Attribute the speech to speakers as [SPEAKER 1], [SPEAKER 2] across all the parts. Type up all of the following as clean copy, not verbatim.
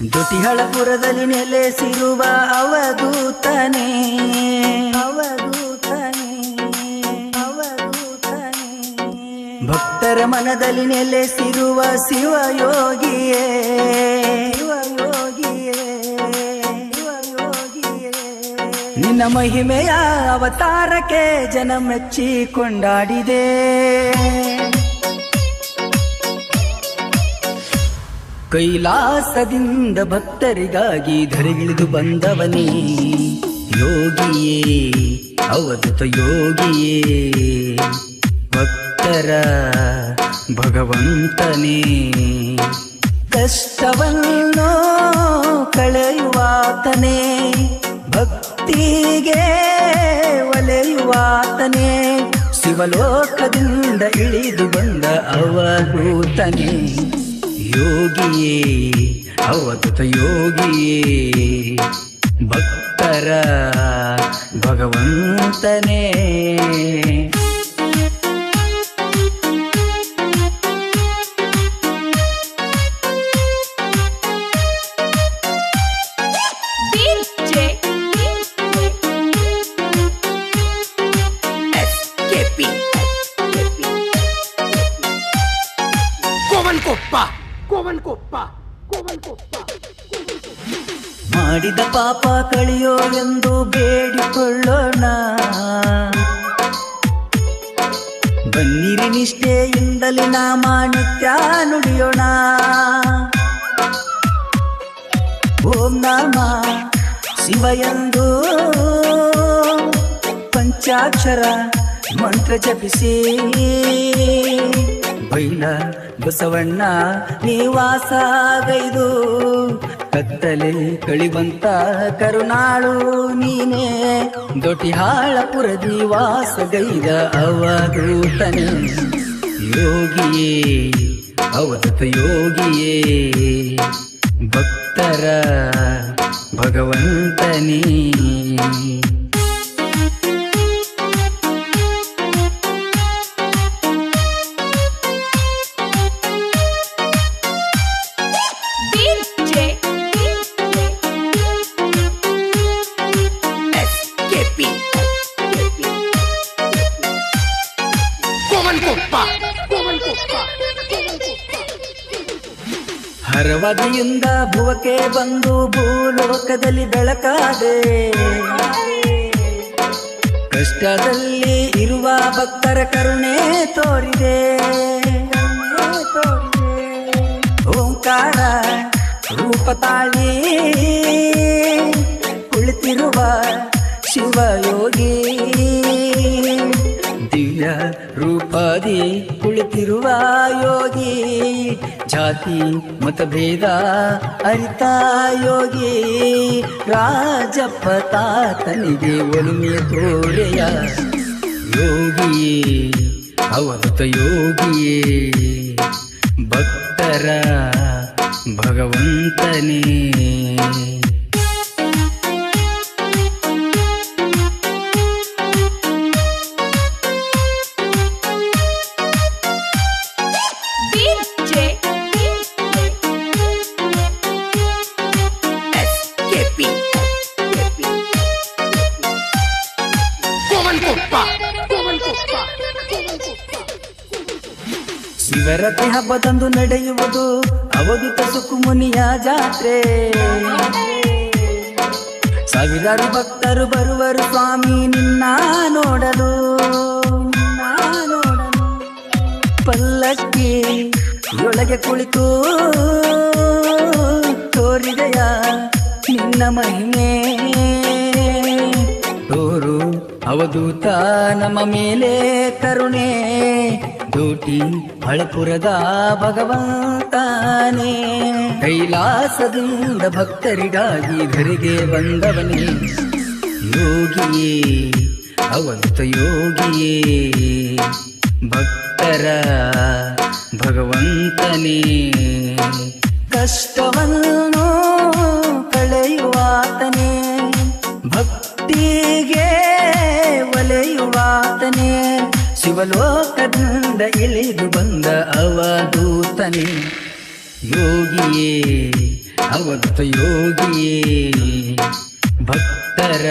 [SPEAKER 1] ದೊಟಿಹಳಪುರದಲ್ಲಿ ನೆಲೆಸಿರುವ ಅವಧೂತನೇ ಭಕ್ತರ ಮನದಲ್ಲಿ ನೆಲೆಸಿರುವ ಶಿವಯೋಗಿಯೇ ನಿನ್ನ ಮಹಿಮೆಯ ಅವತಾರಕ್ಕೆ ಜನ ಮೆಚ್ಚಿ ಕೊಂಡಾಡಿದೆ. ಕೈಲಾಸದಿಂದ ಭಕ್ತರಿಗಾಗಿ ಧರೆಗಿಳಿದು ಬಂದವನೇ ಯೋಗಿಯೇ ಅವಧೂತ ಯೋಗಿಯೇ ಭಕ್ತರ ಭಗವಂತನೇ. ಕಷ್ಟವನ್ನು ಕಳೆಯುವಾತನೇ ಭಕ್ತಿಗೆ ಒಲೆಯುವಾತನೇ ಶಿವಲೋಕದಿಂದ ಇಳಿದು ಬಂದ ಅವಧೂತನೇ ಯೋಗಿಯೇ ಅವಧೂತ ಯೋಗಿಯೇ ಭಕ್ತರ ಭಗವಂತನೇ. ಮಾಡಿದ ಪಾಪ ಕಳಿಯೋ ಎಂದು ಬೇಡಿಕೊಳ್ಳೋಣ, ಬನ್ನಿರಿ ನಿಷ್ಠೆಯಿಂದಲೇ ನಾಮ ನಿತ್ಯ ನುಡಿಯೋಣ. ಓಂ ನಮ ಶಿವ ಎಂದು ಪಂಚಾಕ್ಷರ ಮಂತ್ರ ಜಪಿಸಿ ಬೈಲ ಬಸವಣ್ಣ ನಿವಾಸಗೈದು ಕತ್ತಲೆ ಕಳಿವಂತ ಕರುಣಾಳು ನೀನೇ ದೊಟಿಹಾಳಪುರ ದಿವಾಸಗೈದ ಅವಧೂತನೇ ಯೋಗಿಯೇ ಅವಧೂತ ಯೋಗಿಯೇ ಭಕ್ತರ ಭಗವಂತನೇ. ಹರವದಿಯಿಂದ ಭುವಕ್ಕೆ ಬಂದು ಭೂಲೋಕದಲ್ಲಿ ಬೆಳಕಾದೆ, ಕಷ್ಟದಲ್ಲಿ ಇರುವ ಭಕ್ತರ ಕರುಣೆ ತೋರಿದೆ. ಓಂಕಾರ ರೂಪ ತಾಳಿ ಕುಳಿತಿರುವ ಶಿವಯೋಗಿ ದಿವ್ಯ ರೂಪದಿ ಕುಳಿತಿರುವ ಯೋಗಿ ಜಾತಿ ಮತಭೇದ ಅರಿತ ಯೋಗಿ ರಾಜಪ್ಪ ತಾತನಿಗೆ ಒಲುಮೆ ತೋರೆಯ ಯೋಗಿಯೇ ಅವಧೂತ ಯೋಗಿಯೇ ಭಕ್ತರ ಭಗವಂತನೇ. ಶಿವರಾತ್ರಿ ಹಬ್ಬದಂದು ನಡೆಯುವುದು ಅವಧೂತ ಸುಕುಮುನಿಯ ಜಾತ್ರೆ. ಸಾವಿರಾರು ಭಕ್ತರು ಬರುವರು ಸ್ವಾಮಿ ನಿನ್ನ ನೋಡಲು. ಪಲ್ಲಕ್ಕಿ ಒಳಗೆ ಕುಳಿತು ತೋರಿದೆಯ ನಿನ್ನ ಮಹಿಮೆ ತೋರು ಅವಧೂತ ನಮ್ಮ ಮೇಲೆ ಕರುಣೆ ದೊಟಿಹಳಪುರದ ಭಗವಂತನೇ. ಕೈಲಾಸದಿಂದ ಭಕ್ತರಿಗಾಗಿ ಧರೆಗೆ ಬಂದವನೇ ಯೋಗಿಯೇ ಅವಧೂತ ಯೋಗಿಯೇ ಭಕ್ತರ ಭಗವಂತನೇ. ಕಷ್ಟವನ್ನು ಕಳೆಯುವಾತನೇ ಭಕ್ತಿಗೆ ಒಲೆಯುವಾತನೇ ಶಿವಲೋಕದಿಂದ ಇಳಿದು ಬಂದ ಅವಧೂತನೇ ಯೋಗಿಯೇ ಅವಧೂತ ಯೋಗಿಯೇ ಭಕ್ತರ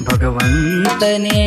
[SPEAKER 1] ಭಗವಂತನೇ